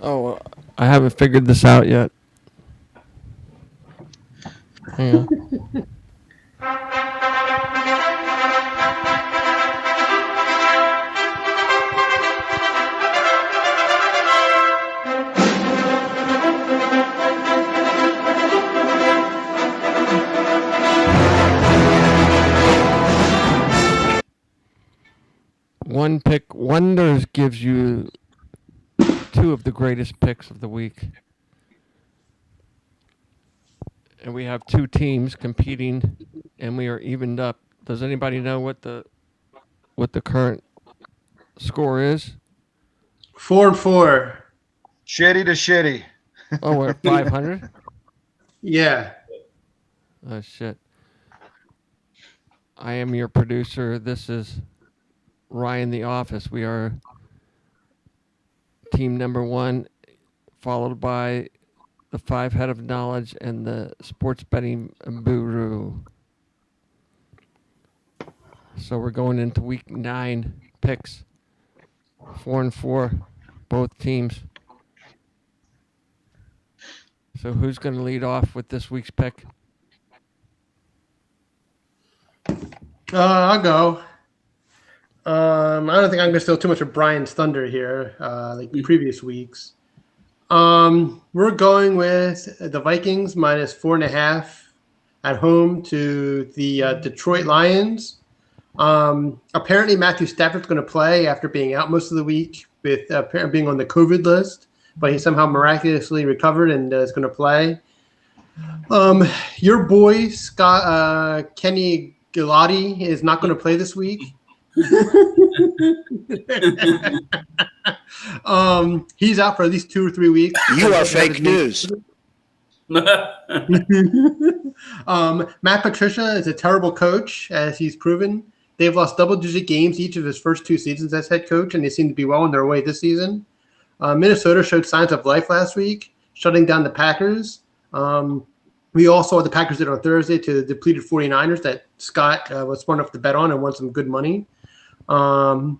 Oh, I haven't figured this out yet. Hang on. One pick wonders gives you two of the greatest picks of the week. And we have two teams competing, and we are evened up. Does anybody know what the current score is? 4-4. Shitty to shitty. Oh, we're at 500. Yeah. Oh shit! I am your producer. This is Ryan the Office. We are team number one, followed by the Five Head of Knowledge and the Sports Betting Guru. So we're going into week 9 picks. 4-4, both teams. So who's going to lead off with this week's pick? I'll go. I don't think I'm going to steal too much of Brian's thunder here, like the previous weeks. We're going with the Vikings minus 4.5 at home to the Detroit Lions. Apparently, Matthew Stafford's going to play after being out most of the week with being on the COVID list, but he somehow miraculously recovered and is going to play. Your boy, Kenny Galati, is not going to play this week. He's out for at least 2 or 3 weeks. You are fake news. Matt Patricia is a terrible coach, as he's proven. They've lost double-digit games each of his first 2 seasons as head coach, and they seem to be well on their way this season. Minnesota showed signs of life last week, shutting down the Packers. We all saw what the Packers did on Thursday to the depleted 49ers that Scott was smart enough to bet on and won some good money. Minnesota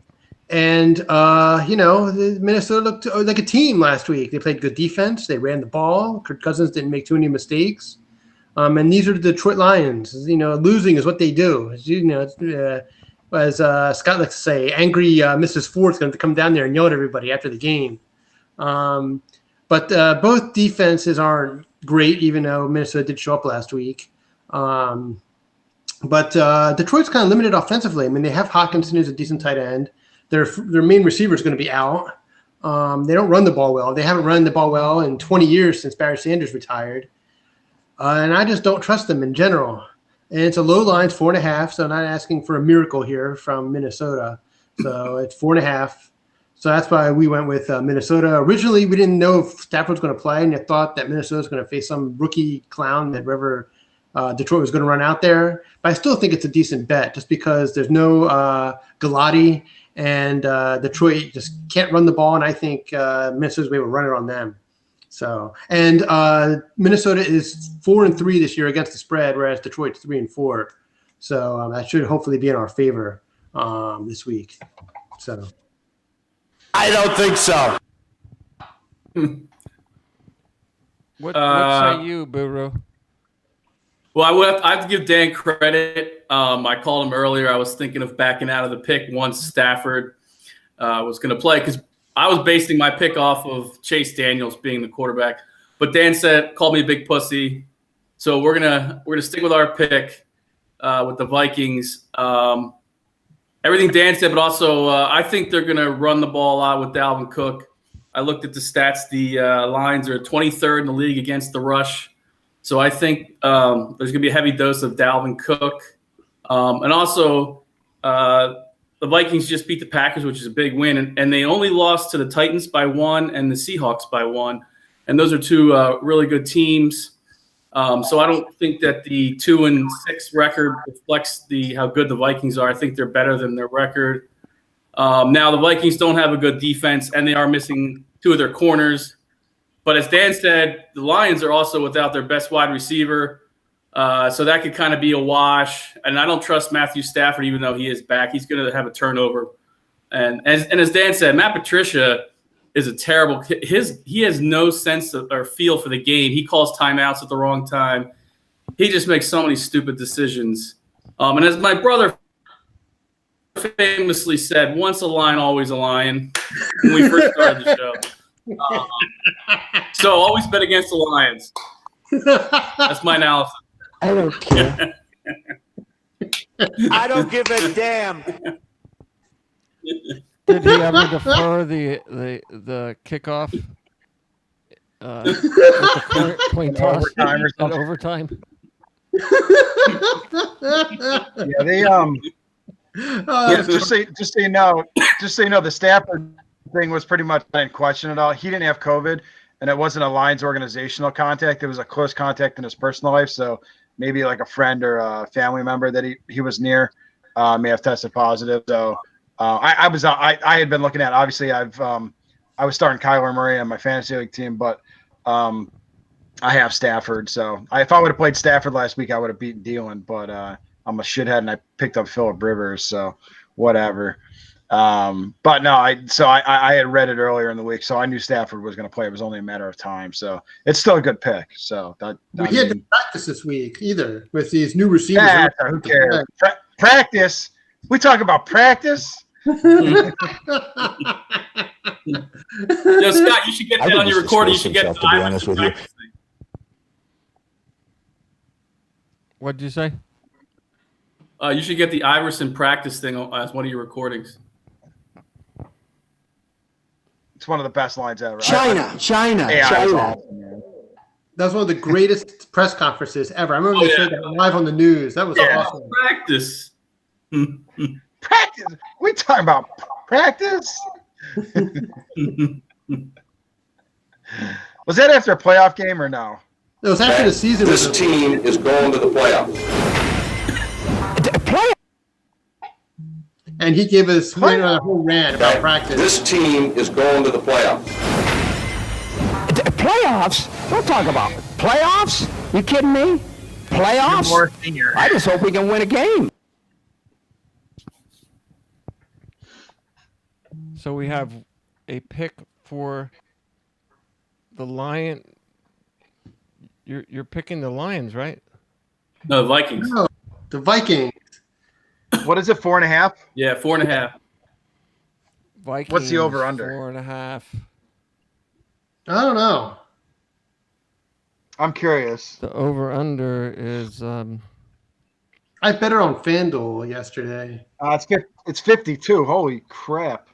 looked like a team last week. They played good defense. They ran the ball. Kirk Cousins didn't make too many mistakes. And these are the Detroit Lions. Losing is what they do. As Scott likes to say, angry Mrs. Ford's going to come down there and yell at everybody after the game. But both defenses aren't great, even though Minnesota did show up last week. But Detroit's kind of limited offensively. I mean, they have Hockenson, who's a decent tight end. Their main receiver is going to be out. They don't run the ball well. They haven't run the ball well in 20 years since Barry Sanders retired. And I just don't trust them in general. And it's a low line, 4.5, so I'm not asking for a miracle here from Minnesota. So it's 4.5. So that's why we went with Minnesota. Originally, we didn't know if Stafford was going to play, and you thought that Minnesota was going to face some rookie clown that whoever Detroit was going to run out there. But I still think it's a decent bet just because there's no Galati, and Detroit just can't run the ball, and I think Minnesota's able to run it on them. So, and Minnesota is 4-3 this year against the spread, whereas Detroit's 3-4. So that should hopefully be in our favor this week. So, I don't think so. What say you, Buru? Well, I have to give Dan credit. I called him earlier. I was thinking of backing out of the pick once Stafford was going to play because I was basing my pick off of Chase Daniels being the quarterback. But Dan called me a big pussy. So we're gonna stick with our pick with the Vikings. Everything Dan said, but also I think they're gonna run the ball a lot with Dalvin Cook. I looked at the stats. The Lions are 23rd in the league against the rush. So I think there's going to be a heavy dose of Dalvin Cook. And also the Vikings just beat the Packers, which is a big win. And they only lost to the Titans by 1 and the Seahawks by 1. And those are 2 really good teams. So I don't think that the 2-6 record reflects how good the Vikings are. I think they're better than their record. Now the Vikings don't have a good defense, and they are missing 2 of their corners. But as Dan said, the Lions are also without their best wide receiver. So that could kind of be a wash. And I don't trust Matthew Stafford, even though he is back. He's going to have a turnover. And as Dan said, Matt Patricia is a terrible. He has no sense or feel for the game. He calls timeouts at the wrong time. He just makes so many stupid decisions. And as my brother famously said, once a lion, always a lion, when we first started the show. So always bet against the Lions. That's my analysis. I don't care. I don't give a damn. Did he ever defer the kickoff? With the coin toss Overtime or at something. overtime? Yeah, they Oh, just so you know, the Stafford thing was pretty much in question at all. He didn't have COVID, and it wasn't a Lions organizational contact. It was a close contact in his personal life. So maybe like a friend or a family member that he was near may have tested positive. So I had been looking at. Obviously, I was starting Kyler Murray on my fantasy league team, but I have Stafford. So if I would have played Stafford last week, I would have beaten Thielen. But I'm a shithead and I picked up Phillip Rivers. So whatever. But no, I had read it earlier in the week, so I knew Stafford was going to play. It was only a matter of time. So it's still a good pick. So he had to practice this week either with these new receivers. yeah, who cares? Practice. We talk about practice. Yo, Scott, you should get I that would on your just recording. You disgrace should get himself, the to be honest with you. practice thing. What'd you say? You should get the Iverson practice thing as one of your recordings. It's one of the best lines ever. China. AI is awesome, man. That was one of the greatest press conferences ever. I remember they showed that live on the news. That was Yeah. awesome. Practice. Practice. We talking about practice? Was that after a playoff game or no? It was after the season. This was team is going to the playoffs. and he gave us went on a whole rant about Okay? practice. This team is going to the playoffs. Playoffs? Don't talk about it. Playoffs? You kidding me? Playoffs? More senior. I just hope we can win a game. So we have a pick for the Lion. You're picking the Lions, right? No, the Vikings. No, the Vikings. What is it? 4.5? Yeah, 4.5. Vikings. What's the over-under? 4.5. I don't know. I'm curious. The over under is I bet her on FanDuel yesterday. It's 52. Holy crap.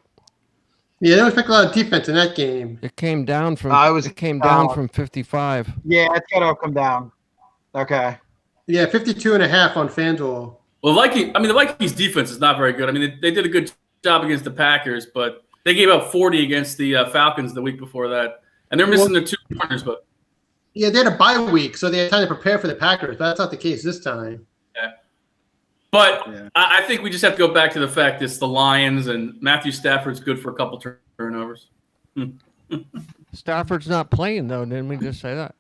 Yeah, they don't expect a lot of defense in that game. it came down from it came down was- from 55. Yeah, it's got to come down. Okay. Yeah, 52.5 on FanDuel. Well, the Vikings defense is not very good. I mean, they did a good job against the Packers, but they gave up 40 against the Falcons the week before that, and they're missing their two corners. But Yeah, they had a bye week, so they had time to prepare for the Packers, but that's not the case this time. yeah. I think we just have to go back to the fact it's the Lions, and Matthew Stafford's good for a couple turnovers. Stafford's not playing though. Didn't we just say that?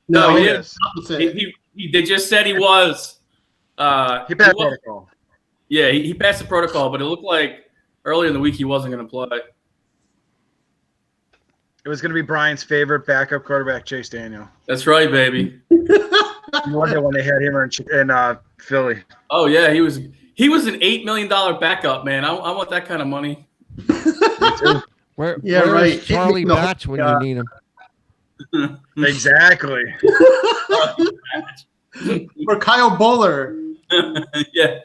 No, he he had is. opposite. They just said he was. He passed he was- protocol. Yeah, he passed the protocol, but it looked like earlier in the week he wasn't going to play. It was going to be Brian's favorite backup quarterback, Chase Daniel. That's right, baby. You wonder when they had him in Philly. Oh yeah, he was an $8 million backup, man. I want that kind of money. Where Yeah, where right. is Charlie No, Batch when you need him? Exactly. Or Kyle Bowler. Yeah.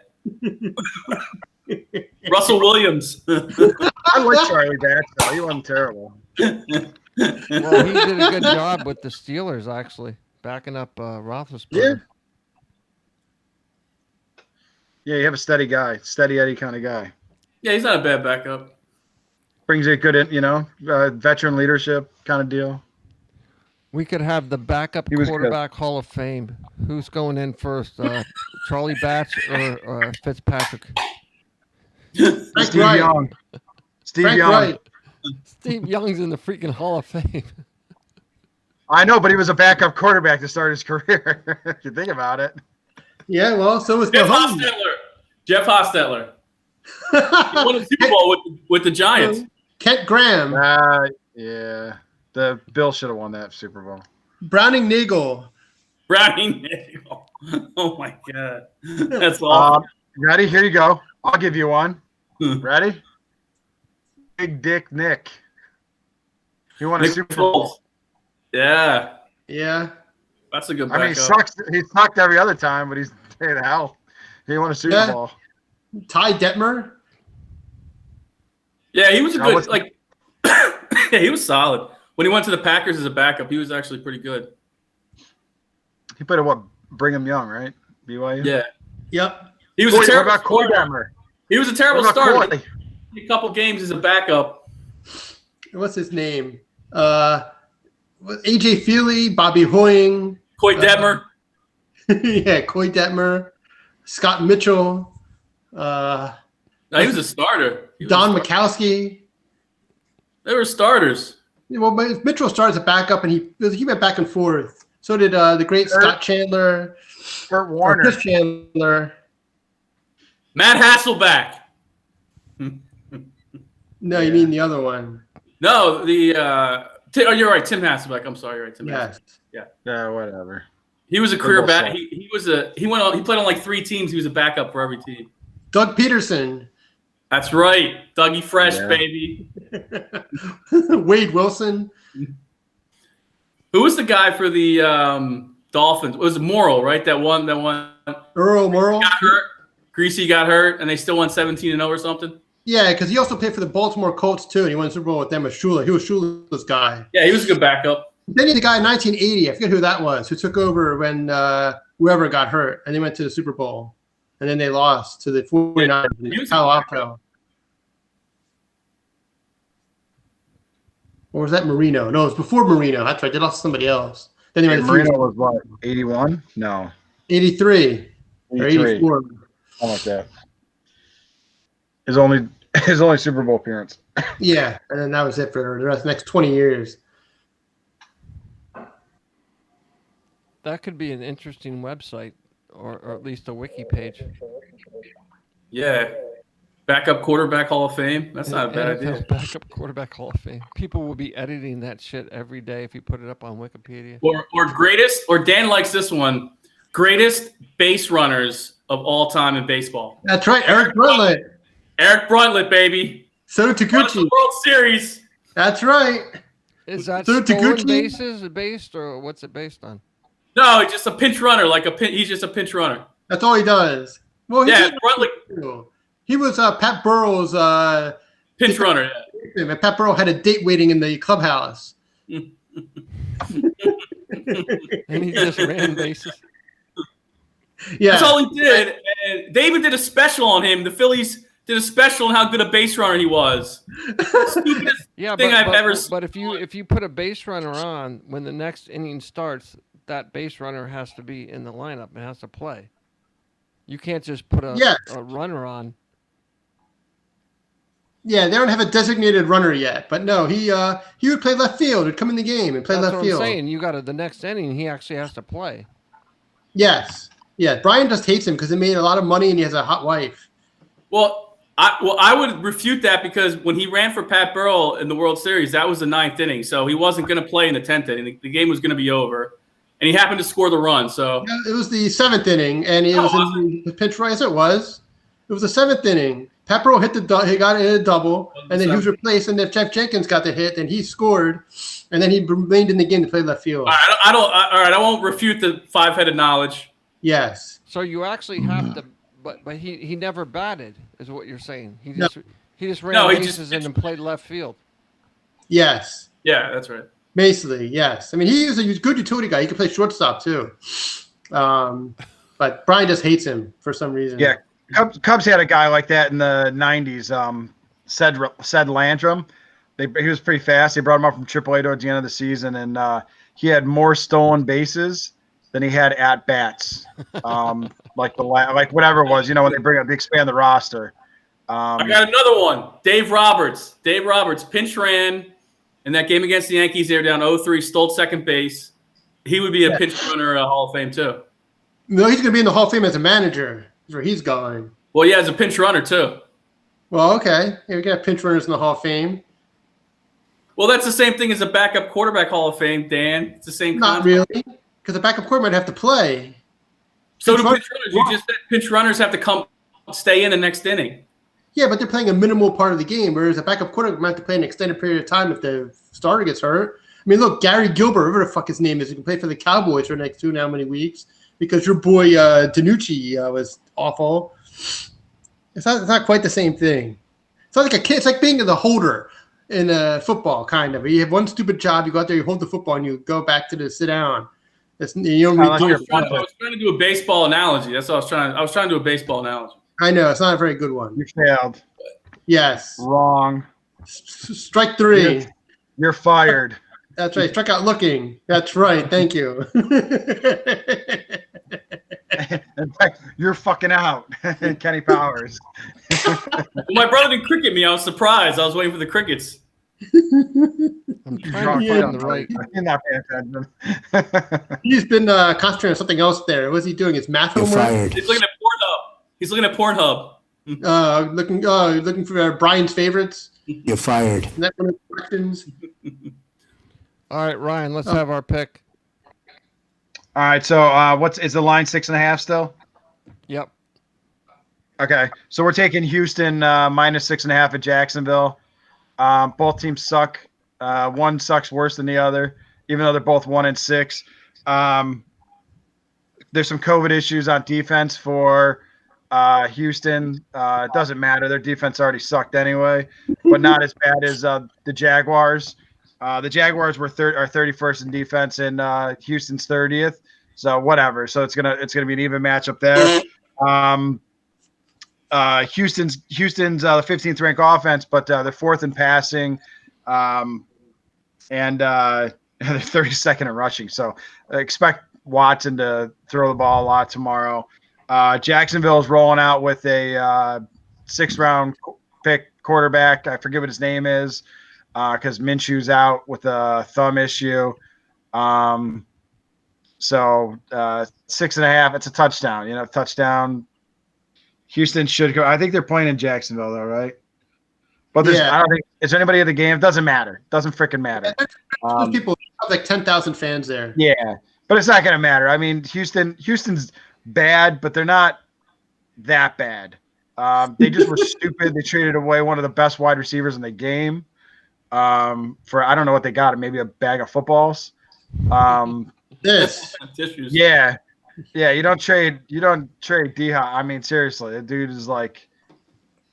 Russell Williams. I like Charlie Batch, though. He wasn't terrible. Well, he did a good job with the Steelers actually, backing up Roethlisberger. Yeah, you have a steady guy, steady Eddie kind of guy. Yeah, he's not a bad backup. Brings a good, veteran leadership kind of deal. We could have the backup He was good. quarterback Hall of Fame. Who's going in first? Charlie Batch or Fitzpatrick? Frank Steve Wright. Young. Steve Frank Young. Wright. Steve Young's in the freaking Hall of Fame. I know, but he was a backup quarterback to start his career. If you think about it. Yeah, well, so was Jeff Mahomes. Hostetler. He won a Super Bowl with the Giants. Kent Graham, Yeah. The Bills should have won that Super Bowl. Browning Nagel. Browning Nagel. Oh my god, that's awesome. Ready? Here you go. I'll give you one. Hmm. Ready? Big Dick Nick. He won a Nick Super Bowl. Foles. Yeah, Yeah. that's a good I mean, backup. he sucked every other time, but he's hey the hell. He won a Super Yeah. Bowl. Ty Detmer. Yeah, he was a Now good what's- like. Yeah, he was solid when he went to the Packers as a backup. He was actually pretty good. He played at what? Brigham Young, right? BYU. Yeah, Yep. he was What a terrible. about Coy starter. Detmer? He was a terrible What about starter. Coy? A couple games as a backup. What's his name? AJ Feely, Bobby Hoying. Coy Detmer. Yeah, Coy Detmer, Scott Mitchell, No, he was a starter. He was a Don starter. Mikowski. They were starters. Well, but Mitchell started as a backup, and he went back and forth. So did the great Scott Chandler, Kurt or Warner. Chris Chandler. Matt Hasselback. No, you mean the other one? No, the you're right, Tim Hasselbeck. I'm sorry, you're right, Tim. Yes. Hasselbeck. Yeah, whatever. He was a career both back. suck. He played on like 3 teams. He was a backup for every team. Doug Peterson, That's right, Dougie Fresh, Yeah. baby. Wade Wilson. Who was the guy for the Dolphins? It was Morrill, right? That one Earl Morrill. got hurt. Greasy got hurt, and they still won 17-0 or something. Yeah, because he also played for the Baltimore Colts too, and he won the Super Bowl with them with Shula. He was Shula's guy. Yeah, he was a good backup. Then he had the guy in 1980. I forget who that was, who took over when whoever got hurt, and they went to the Super Bowl, and then they lost to the 49ers. He was- Palo Alto. Or was that Marino? No, it was before Marino. That's right. They lost to somebody else. Then they went to Marino was what? 81? No. 83 or 83. 84. Something like that. His only Super Bowl appearance. Yeah, and then that was it for the next 20 years. That could be an interesting website, or at least a wiki page. Yeah. Backup quarterback Hall of Fame. That's not a bad NFL idea. Backup quarterback Hall of Fame. People will be editing that shit every day if you put it up on Wikipedia. Or greatest, or Dan likes this one, greatest base runners of all time in baseball. That's right. Eric Bruntlett. Eric Bruntlett, baby. So Won Taguchi. the World Series. That's right. Is that So stolen Taguchi- bases based, or what's it based on? No, just a pinch runner, he's just a pinch runner. That's all he does. Well, Yeah, did- Bruntlett, he was Pat Burrell's. pinch runner. Yeah. And Pat Burrell had a date waiting in the clubhouse. And he just ran bases. Yeah. That's all he did. And they even did a special on him. The Phillies did a special on how good a base runner he was. Stupidest Yeah, thing I've ever seen. but if you put a base runner on when the next inning starts, that base runner has to be in the lineup and has to play. You can't just put Yes. a runner on. Yeah, they don't have a designated runner yet, but no, he would play left field. He'd come in the game and play That's left what field. I'm saying. You got to the next inning. He actually has to play. Yes. Yeah. Brian just hates him because he made a lot of money and he has a hot wife. Well, I would refute that because when he ran for Pat Burrell in the World Series, that was the 9th inning, so he wasn't going to play in the 10th inning. The game was going to be over, and he happened to score the run. So It was the 7th inning, and it Oh, was in the pinch right. Yes, it was. It was the 7th inning. Pat Burrell hit he got a double, and then he was replaced. And then Jeff Jenkins got the hit, and he scored, and then he remained in the game to play left field. all right, I won't refute the 5-headed knowledge. Yes. So you actually have to, but he never batted, is what you're saying. He just ran No, he just bases in and played left field. Yes. Yeah, that's right. Basically, yes. I mean, he was a good utility guy. He could play shortstop too. But Brian just hates him for some reason. Yeah. Cubs had a guy like that in the 90s, Ced Landrum. He was pretty fast. They brought him up from AAA towards the end of the season, and he had more stolen bases than he had at bats. Like whatever it was, when they expand the roster. I got another one. Dave Roberts. Dave Roberts pinch ran in that game against the Yankees. They were down 0-3, stole second base. He would be a pinch runner Hall of Fame too. No, he's going to be in the Hall of Fame as a manager. That's where he's going. Well, yeah, as a pinch runner too. Well, okay. Yeah, we got pinch runners in the Hall of Fame. Well, that's the same thing as a backup quarterback Hall of Fame, Dan. It's the same Not concept. really, because the backup quarterback might have to play. So do Pinch pinch runners. You just said pinch runners have to stay in the next inning. Yeah, but they're playing a minimal part of the game, whereas a backup quarterback might have to play an extended period of time if the starter gets hurt. I mean, look, Gary Gilbert, whatever the fuck his name is, he can play for the Cowboys for the next 2 and how many weeks because your boy Danucci was awful. It's not quite the same thing. It's not like a kid. It's like being the holder in football, kind of. You have one stupid job. You go out there, you hold the football, and you go back to the sit down. You don't I really like do your it. I was trying to do a baseball analogy. That's what I was trying to do a baseball analogy. I know it's not a very good one. You failed. Yes, Wrong. strike 3. You're fired. That's right. Strike out looking. That's right. Thank you. In fact, you're fucking out, Kenny Powers. Well, my brother didn't cricket me. I was surprised. I was waiting for the crickets. I'm trying to Yeah. find the right. You're not paying attention. He's been concentrating on something else there. What's he doing? His math You're homework? fired. He's looking at Pornhub. He's looking at Pornhub. Looking for Brian's favorites. You're fired. Isn't that one of the questions? All right, Ryan, let's have our pick. All right, so is the line 6.5 still? Yep. Okay, so we're taking Houston minus 6.5 at Jacksonville. Both teams suck. One sucks worse than the other, even though they're both 1-6. There's some COVID issues on defense for Houston. It doesn't matter. Their defense already sucked anyway, but not as bad as the Jaguars. The Jaguars are 31st in defense, and Houston's 30th. So whatever. So it's gonna be an even matchup there. Houston's the 15th ranked offense, but they're 4th in passing, and they're 32nd in rushing. So expect Watson to throw the ball a lot tomorrow. Jacksonville is rolling out with a 6th round pick quarterback. I forget what his name is because Minshew's out with a thumb issue. So 6.5. It's a touchdown. Touchdown. Houston should go. I think they're playing in Jacksonville, though, right? But I don't think is there anybody at the game. It doesn't matter. It doesn't freaking matter. Those people have like 10,000 fans there. Yeah, but it's not going to matter. I mean, Houston's bad, but they're not that bad. They just were stupid. They traded away one of the best wide receivers in the game for I don't know what they got. Maybe a bag of footballs. Tissues. Yeah. You don't trade D-Hop. I mean, seriously, the dude is like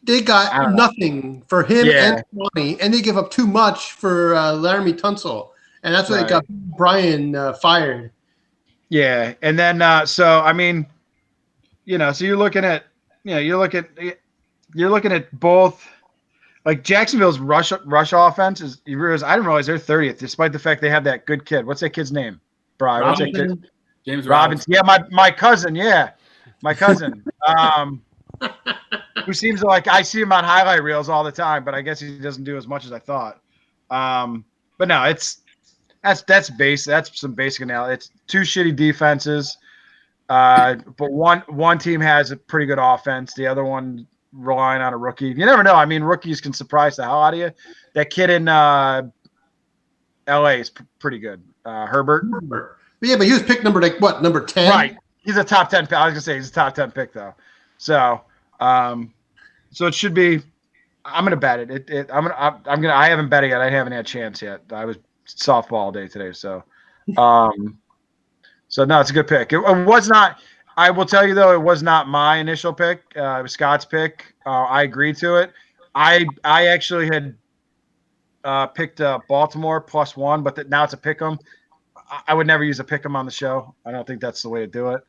They got nothing for him Yeah. and money, and they give up too much for Laramie Tunsil, and that's why they got Brian fired. Yeah, and then so I mean, so you're looking at both like Jacksonville's rush offense is I didn't realize they're 30th despite the fact they have that good kid. What's that kid's name? Brian. What's that kid? James Robinson. Yeah, my cousin. Yeah, my cousin. Who seems like I see him on highlight reels all the time, but I guess he doesn't do as much as I thought. But no, that's base. That's some basic analysis. It's 2 shitty defenses, but one team has a pretty good offense. The other one relying on a rookie. You never know. I mean, rookies can surprise the hell out of you. That kid in LA is pretty good. Herbert. Yeah, but he was picked number 10? Right. He's a top 10 pick. I was gonna say he's a top 10 pick though. So it should be. I'm gonna bet it. I haven't bet it yet. I haven't had a chance yet. I was softball all day today. So no, it's a good pick. It was not. I will tell you though, it was not my initial pick. It was Scott's pick. I agreed to it. I actually had picked Baltimore +1, but now it's a pick 'em. I would never use a pick 'em on the show. I don't think that's the way to do it.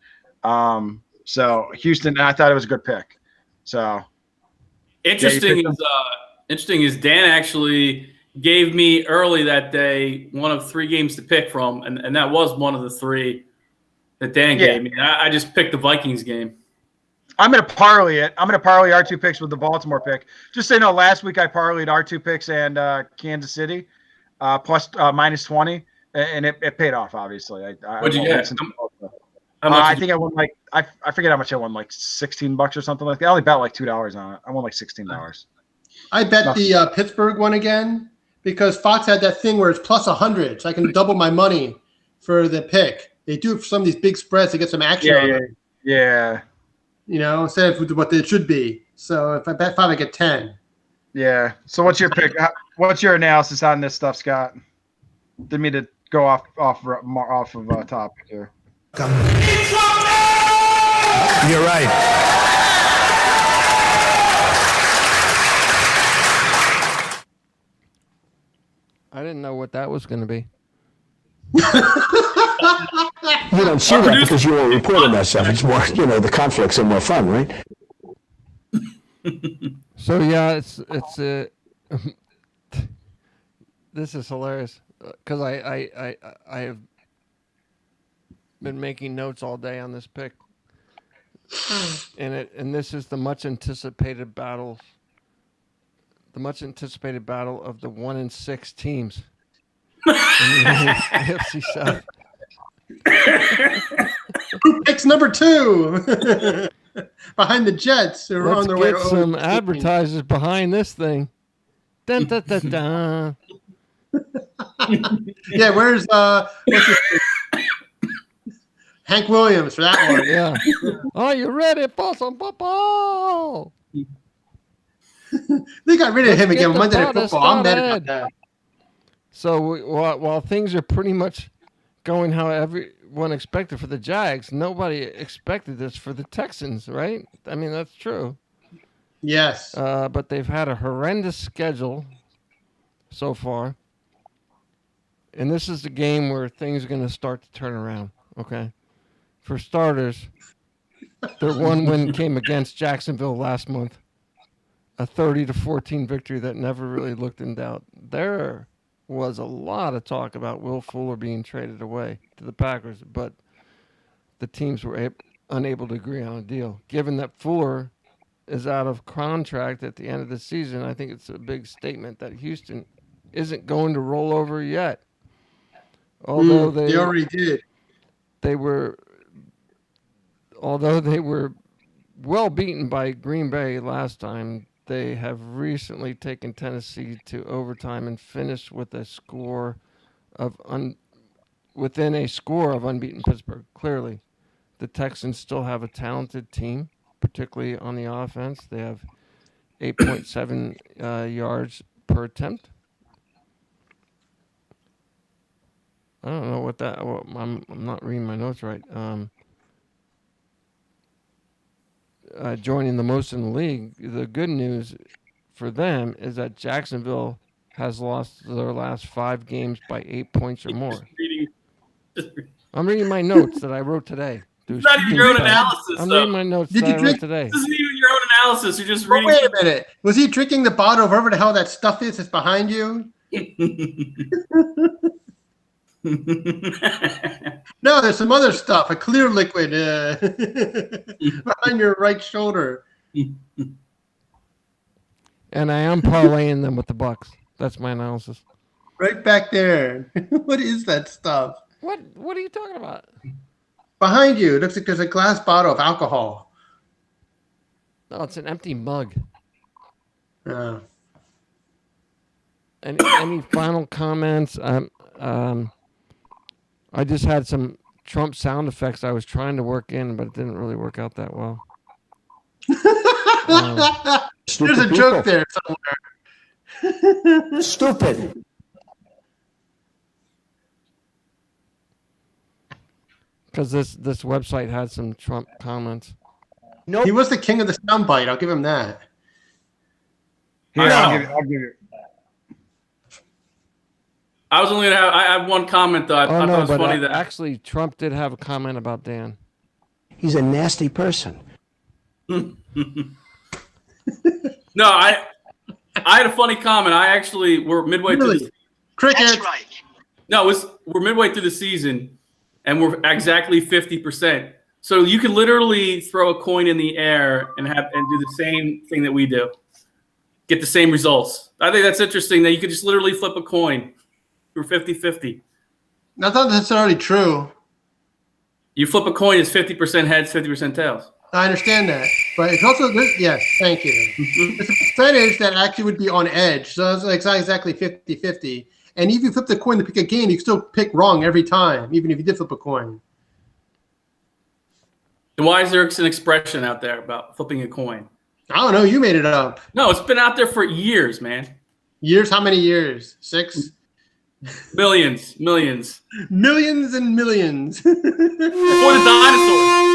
So Houston, I thought it was a good pick. So Interesting is Dan actually gave me early that day one of 3 games to pick from, and that was one of the 3 that Dan gave me. I just picked the Vikings game. I'm going to parlay it. I'm going to parlay our 2 picks with the Baltimore pick. Just so you know, last week I parlayed our 2 picks and Kansas City plus -20, and it paid off, obviously. What'd you get? I think I won I forget how much I won, like $16 or something like that. I only bet like $2 on it. I won like $16. I bet the Pittsburgh one again because Fox had that thing where it's plus 100, so I can double my money for the pick. They do it for some of these big spreads to get some action on them, Yeah. instead of what it should be. So if I bet 5, I get 10. Yeah. So what's your pick? What's your analysis on this stuff, Scott? Didn't mean to go off of topic here. You're right. I didn't know what that was going to be. You don't see that because you won't report on that stuff. It's more, the conflicts are more fun, right? So yeah, it's this is hilarious because I have been making notes all day on this pick, and this is the much anticipated battle of the 1-6 teams in the AFC South. Who picks number 2 behind the Jets who are on their way Let's to get some 0-16. advertisers behind this thing. Dun, dun, dun, dun. Yeah, where's what's his name? Hank Williams for that one? Yeah. Are you ready for some football? They got rid of him Let's again get the Monday Night party Football. I'm mad about started. that. So while things are pretty much going how everyone expected for the Jags, nobody expected this for the Texans, right? I mean, that's true. Yes. But they've had a horrendous schedule so far. And this is the game where things are going to start to turn around, okay? For starters, their one win came against Jacksonville last month. A 30-14 victory that never really looked in doubt. There was a lot of talk about Will Fuller being traded away to the Packers, but the teams were unable to agree on a deal. Given that Fuller is out of contract at the end of the season, I think it's a big statement that Houston isn't going to roll over yet. Although they already did. Although they were well beaten by Green Bay last time, they have recently taken Tennessee to overtime and finished with a score of within a score of unbeaten Pittsburgh. Clearly, the Texans still have a talented team, particularly on the offense. They have 8.7 yards per attempt. I don't know what that. Well, I'm not reading my notes right. Joining the most in the league. The good news for them is that Jacksonville has lost their last 5 games by 8 points or more. I'm reading my notes that I wrote today. It's not even your own analysis, I'm though. reading my notes Did that you I wrote drink- today. This isn't even your own analysis. You're just But reading. wait a minute. Was he drinking the bottle of wherever the hell that stuff is that's behind you? No, there's some other stuff. A clear liquid behind your right shoulder. And I am parlaying them with the Bucks. That's my analysis. Right back there. What is that stuff? What are you talking about? Behind you. It looks like there's a glass bottle of alcohol. No, it's an empty mug. Any final comments? I just had some Trump sound effects I was trying to work in, but it didn't really work out that well. There's a joke there somewhere. Stupid. Because this website had some Trump comments. He was the king of the soundbite. I'll give him that. Here, I'll give you. I was only gonna have. I have one comment though. I thought it was funny that actually Trump did have a comment about Dan. He's a nasty person. No, I had a funny comment. We're midway through. Really? Cricket. No, we're midway through the season, and we're exactly 50%. So you can literally throw a coin in the air and do the same thing that we do, get the same results. I think that's interesting that you could just literally flip a coin. We're 50-50. Not necessarily true. You flip a coin, it's 50% heads, 50% tails. I understand that, but it's also yes, thank you. It's a percentage that actually would be on edge, so it's not exactly 50-50. And if you flip the coin to pick a game, you can still pick wrong every time, even if you did flip a coin. Why is there an expression out there about flipping a coin? I don't know. You made it up. No, it's been out there for years, man. Years? How many years? 6? Millions. Millions and millions. Before the dinosaurs.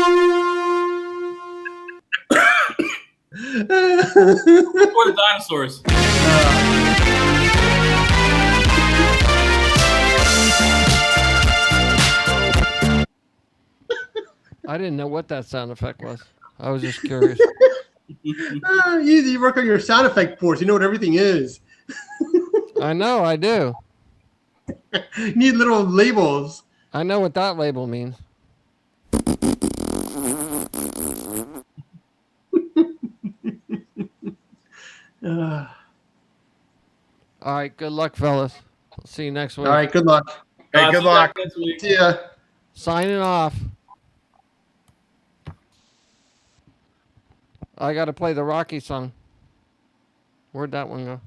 Before the dinosaurs. I didn't know what that sound effect was. I was just curious. You work on your sound effect force. You know what everything is. I know, I do. You need little labels. I know what that label means. Uh, All right, good luck, fellas. See you next week. all right. Good luck. Hey, good See you luck. guys next week. See ya. Signing off. I got to play the Rocky song. Where'd that one go?